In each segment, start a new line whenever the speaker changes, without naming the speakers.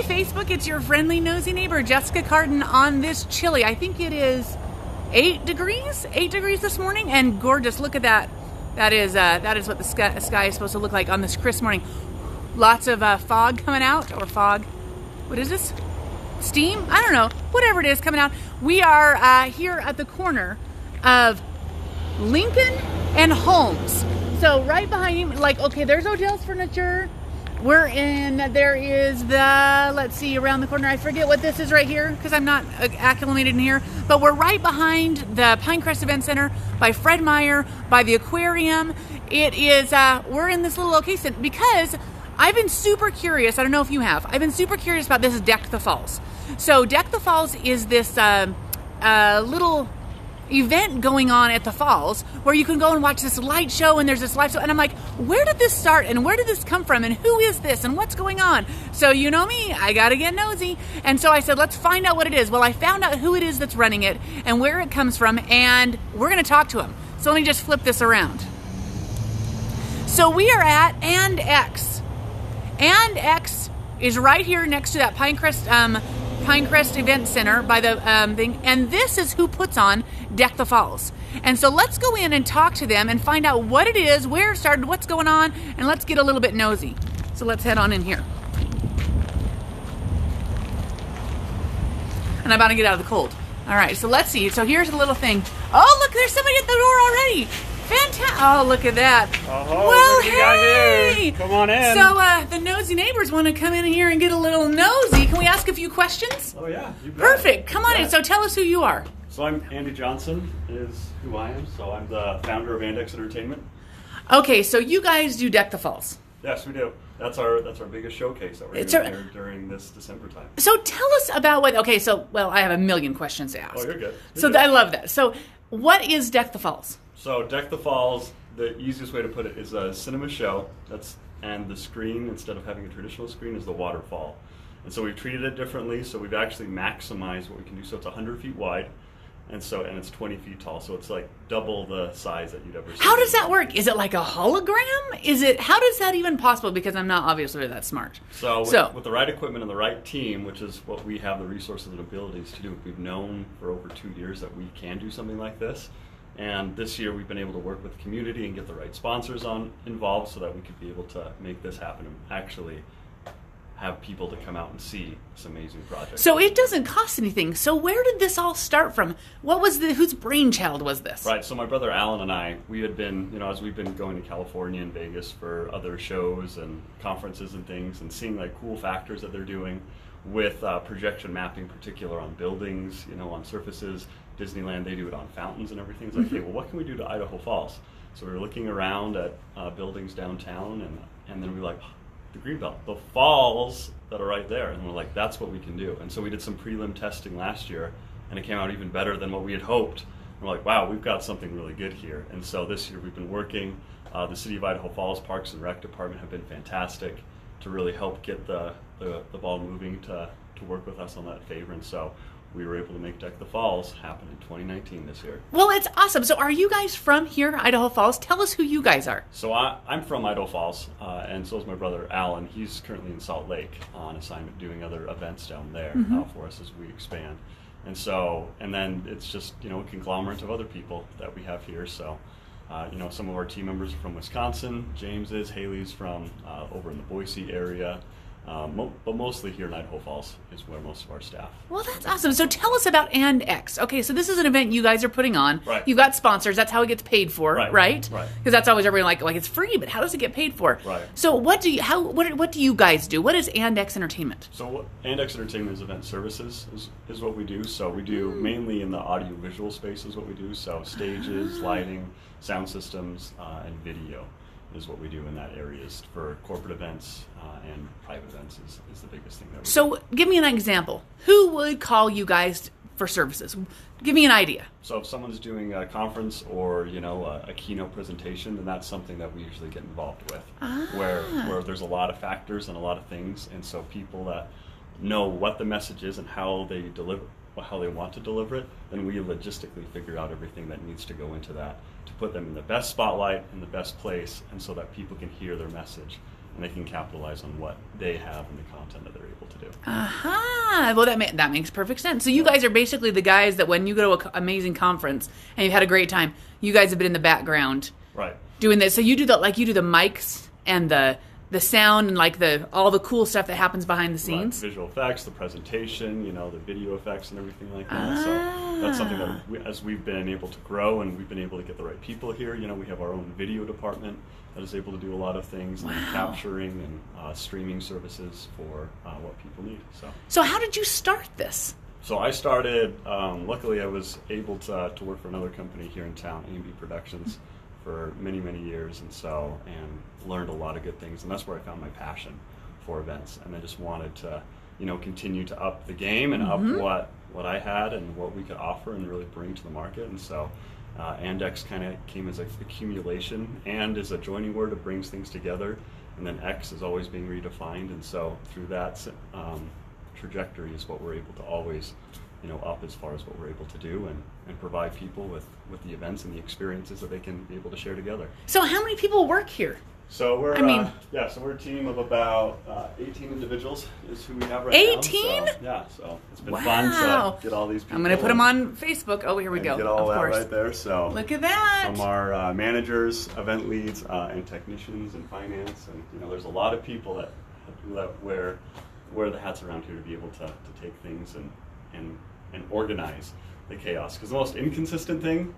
Facebook, it's your friendly nosy neighbor, Jessica Carden, on this chilly. I think it is 8 degrees this morning, and gorgeous. Look at that. That is what the sky is supposed to look like on this crisp morning. Lots of fog coming out, or fog. What is this? Steam? I don't know. Whatever it is coming out. We are here at the corner of Lincoln and Holmes. So right behind him, like, okay, there's Odell's Furniture. There is the, let's see, around the corner, I forget what this is right here, because I'm not acclimated in here, but we're right behind the Pinecrest Event Center, by Fred Meyer, by the aquarium. It is, we're in this little location, because I've been super curious, I don't know if you have, I've been super curious about this Deck the Falls. So Deck the Falls is this little event going on at the falls where you can go and watch this light show, and there's this live show, and I'm like, where did this start and where did this come from and who is this and what's going on? So you know me, I gotta get nosy, and so I said, let's find out what it is. Well, I found out who it is that's running it and where it comes from, and we're gonna talk to him. So let me just flip this around. So we are at AndX. AndX is right here next to that Pinecrest Event Center by the thing, and this is who puts on Deck the Falls. And so let's go in and talk to them and find out what it is, where it started, what's going on, and let's get a little bit nosy. So let's head on in here. And I'm about to get out of the cold. All right, so let's see. So here's a little thing. Oh, look, there's somebody at the door already. Fantastic. Oh, look at that.
Oh,
well,
hey. Come on in.
So the nosy neighbors want to come in here and get a little nosy. Can we ask a few questions?
Oh, yeah. You bet.
Perfect. Come on in. So tell us who you are.
So I'm Andy Johnson is who I am. So I'm the founder of AndX Entertainment.
Okay, so you guys do Deck the Falls.
Yes, we do. That's our biggest showcase that we're doing here during this December time.
So tell us about what, okay, so, well, I have a million questions to ask.
Oh, you're good.
I love that. So what is Deck the Falls?
So Deck the Falls, the easiest way to put it is a cinema show. And the screen, instead of having a traditional screen, is the waterfall. And so we've treated it differently, so we've actually maximized what we can do. So it's 100 feet wide, and it's 20 feet tall. So it's like double the size that you'd ever see.
How does that work? Is it like a hologram? How does that even possible? Because I'm not obviously that smart.
So with the right equipment and the right team, which is what we have the resources and abilities to do, we've known for over 2 years that we can do something like this. And this year we've been able to work with the community and get the right sponsors involved so that we could be able to make this happen and actually have people to come out and see this amazing project.
So it doesn't cost anything. So where did this all start from? Whose brainchild was this?
Right, so my brother Alan and I, we had been, as we've been going to California and Vegas for other shows and conferences and things, and seeing like cool factors that they're doing with projection mapping, in particular on buildings, on surfaces. Disneyland, they do it on fountains and everything. It's like, hey, well, what can we do to Idaho Falls? So we were looking around at buildings downtown, and then we were like, the Greenbelt, the falls that are right there. And we're like, that's what we can do. And so we did some prelim testing last year, and it came out even better than what we had hoped. And we're like, wow, we've got something really good here. And so this year we've been working. The City of Idaho Falls Parks and Rec Department have been fantastic to really help get the ball moving to work with us on that favor. And so we were able to make Deck the Falls happen in 2019 this year.
Well, it's awesome. So are you guys from here, Idaho Falls? Tell us who you guys are.
So I'm from Idaho Falls, and so is my brother Alan. He's currently in Salt Lake on assignment doing other events down there for us as we expand. And then it's just, a conglomerate of other people that we have here. So, some of our team members are from Wisconsin. James is, Haley's from over in the Boise area. But mostly here in Idaho Falls is where most of our staff.
Well, that's awesome. So tell us about AndX. Okay, so this is an event you guys are putting on.
Right.
You've got sponsors. That's how it gets paid for, right?
Right.
Because that's always everyone like it's free, but how does it get paid for?
Right.
So what do you guys do? What is AndX Entertainment?
So AndX Entertainment is event services is what we do. So we do mainly in the audio visual space is what we do. So stages, lighting, sound systems, and video is what we do in that area. Is for corporate events and private events is the biggest thing that we do.
So give me an example. Who would call you guys for services? Give me an idea.
So if someone's doing a conference or a keynote presentation, then that's something that we usually get involved with, where there's a lot of factors and a lot of things, and so people that know what the message is and how they want to deliver it, then we logistically figure out everything that needs to go into that to put them in the best spotlight in the best place, and so that people can hear their message and they can capitalize on what they have and the content that they're able to do.
Well, that makes perfect sense. So you guys are basically the guys that when you go to an amazing conference and you've had a great time, you guys have been in the background,
right,
doing this. So you do the mics and the sound and like all the cool stuff that happens behind the scenes.
Right. Visual effects, the presentation, the video effects and everything like that. So that's something that as we've been able to grow and we've been able to get the right people here, we have our own video department that is able to do a lot of things, and capturing and streaming services for what people need.
So how did you start this?
So I started, luckily I was able to work for another company here in town, A&B Productions, for many, many years, and learned a lot of good things, and that's where I found my passion for events, and I just wanted to, continue to up the game and up what I had and what we could offer and really bring to the market, and so AndX kind of came as an accumulation, and is a joining word that brings things together, and then X is always being redefined, and so through that trajectory is what we're able to always up as far as what we're able to do and provide people with the events and the experiences that they can be able to share together.
So how many people work here?
So we're we're a team of about 18 individuals is who we have right now.
18?
So it's been fun to get all these people.
I'm going to put them on Facebook. Oh, here we go.
Get all that right there. So
look at that.
From our managers, event leads, and technicians and finance, and there's a lot of people that wear the hats around here to be able to take things and organize the chaos. Because the most inconsistent thing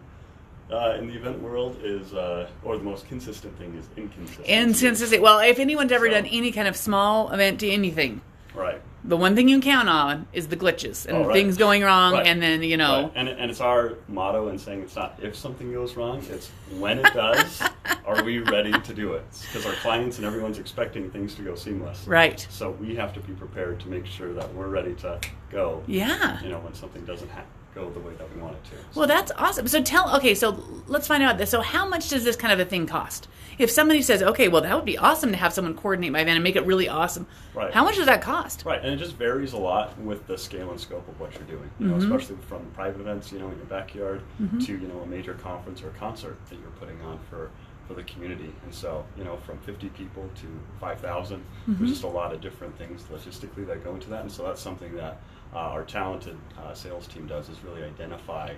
in the event world is, or the most consistent thing is inconsistency.
Well, if anyone's ever done any kind of small event to anything,
right,
the one thing you count on is the glitches and things going wrong, and then
Right. And it's our motto in saying it's not if something goes wrong, it's when it does, are we ready to do it? Because our clients and everyone's expecting things to go seamless.
Right.
So we have to be prepared to make sure that we're ready to go.
Yeah.
When something doesn't go the way that we want it to.
Well, that's awesome. So so let's find out this. So how much does this kind of a thing cost? If somebody says, okay, well, that would be awesome to have someone coordinate my event and make it really awesome. Right. How much does that cost?
Right, and it just varies a lot with the scale and scope of what you're doing. Especially from private events, in your backyard, to a major conference or concert that you're putting on for the community. And so, from 50 people to 5,000, there's just a lot of different things logistically that go into that. And so that's something that our talented sales team does, is really identify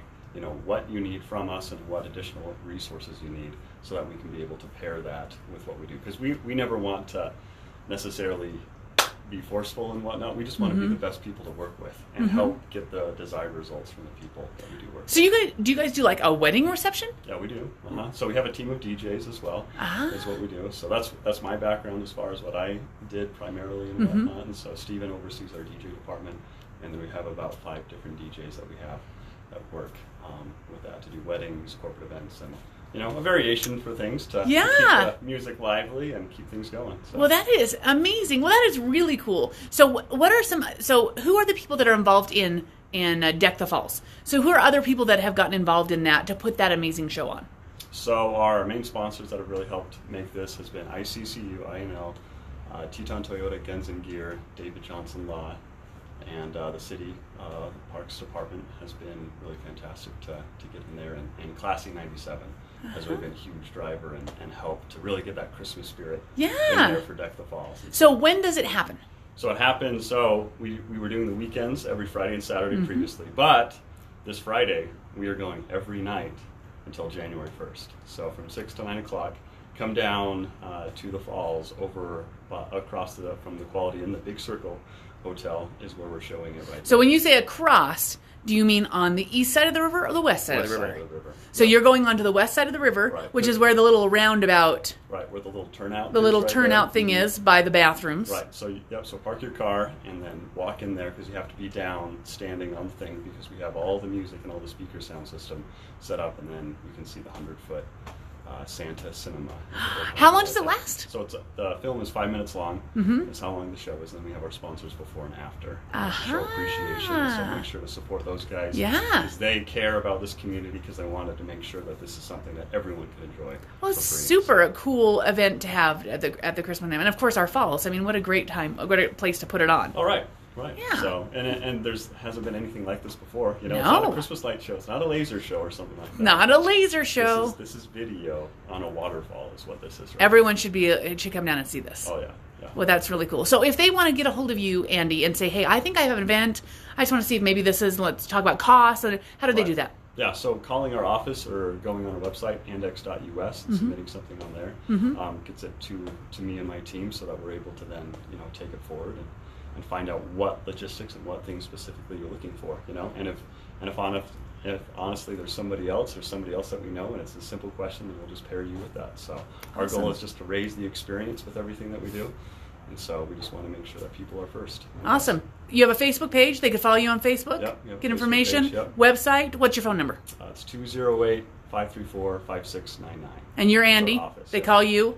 what you need from us and what additional resources you need, so that we can be able to pair that with what we do. Because we never want to necessarily be forceful and whatnot. We just want to be the best people to work with and help get the desired results from the people that we do work with.
So do you guys do like a wedding reception?
Yeah, we do. So we have a team of DJs as well, is what we do. So that's my background as far as what I did primarily and whatnot. And so Steven oversees our DJ department, and then we have about 5 different DJs that we have that work with that to do weddings, corporate events, and a variation for things to keep the music lively and keep things going. So.
Well, that is amazing. Well, that is really cool. So what are who are the people that are involved in Deck the Falls? So who are other people that have gotten involved in that to put that amazing show on?
So our main sponsors that have really helped make this has been ICCU, INL, Teton Toyota, Genzen Gear, David Johnson Law, and the city parks department has been really fantastic to get in there, and Classy 97 has really been a huge driver and help to really get that Christmas spirit in there for Deck the Falls.
So when does it happen?
So it happens, we were doing the weekends every Friday and Saturday previously, but this Friday we are going every night until January 1st. So from 6 to 9 o'clock, come down to the falls over across from the Quality Inn, the Big Circle Hotel is where we're showing it right
So when you say across, do you mean on the east side of the river or the west side of the river?
West side of the river.
So you're going onto the west side of the river, which is where the little roundabout...
Right, where the little turnout...
The little turnout thing is by the bathrooms.
Right, so park your car and then walk in there, because you have to be down, standing on the thing, because we have all the music and all the speaker sound system set up, and then you can see the 100-foot Santa Cinema.
How long does it last?
So the film is 5 minutes long. That's how long the show is. And then we have our sponsors before and after. Show appreciation. So make sure to support those guys. Because they care about this community, because they wanted to make sure that this is something that everyone could enjoy.
Well, it's super a cool event to have at the Christmas time. And of course our falls. I mean, what a great time, what a great place to put it on.
All right. Right.
Yeah.
So, and there's hasn't been anything like this before. You know, it's
No.
not a Christmas light show. It's not a laser show or something like that.
Not a laser show.
This is video on a waterfall is what this is. Right?
Everyone should come down and see this.
Oh, yeah. Yeah.
Well, that's really cool. So if they want to get a hold of you, Andy, and say, hey, I think I have an event, I just want to see if maybe let's talk about costs, and how do they do that?
Yeah, so calling our office or going on our website, AndX.us, and submitting something on there gets it to me and my team so that we're able to then, take it forward and find out what logistics and what things specifically you're looking for, and if honestly there's somebody else that we know and it's a simple question, then we'll just pair you with that. So our goal is just to raise the experience with everything that we do. And so we just want to make sure that people are first.
Awesome. You have a Facebook page. They can follow you on Facebook.
Yep,
get information.
page, yep.
Website. What's your phone number?
It's 208-534-5699.
And you're
That's our
Andy.
office,
They call you.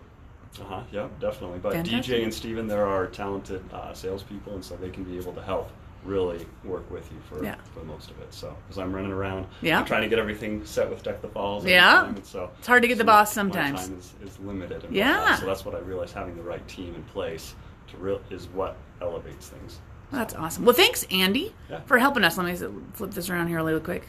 Yeah, definitely. But
Fantastic.
DJ and Steven, there are talented salespeople, and so they can be able to help really work with you for most of it. So, because I'm running around, I'm trying to get everything set with Deck the Falls. And so
it's hard to get the boss sometimes.
My time is limited. And so that's what I realized, having the right team in place is what elevates things.
That's awesome. Well, thanks, Andy, for helping us. Let me flip this around here really quick.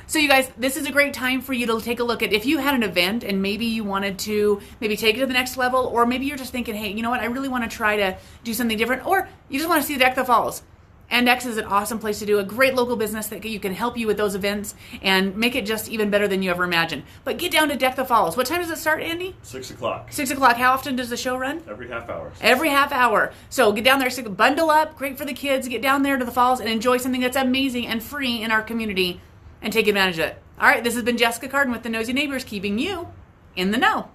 So you guys, this is a great time for you to take a look at if you had an event and maybe you wanted to maybe take it to the next level, or maybe you're just thinking, hey, you know what, I really want to try to do something different, or you just want to see the Deck the Falls. AndX is an awesome place to do, a great local business that you can help you with those events and make it just even better than you ever imagined. But get down to Deck the Falls. What time does it start, Andy?
6 o'clock.
6 o'clock. How often does the show run?
Every half hour.
Every half hour. So get down there, bundle up, great for the kids, get down there to the falls and enjoy something that's amazing and free in our community and take advantage of it. All right, this has been Jessica Carden with the Knowsy Neighbors, keeping you in the know.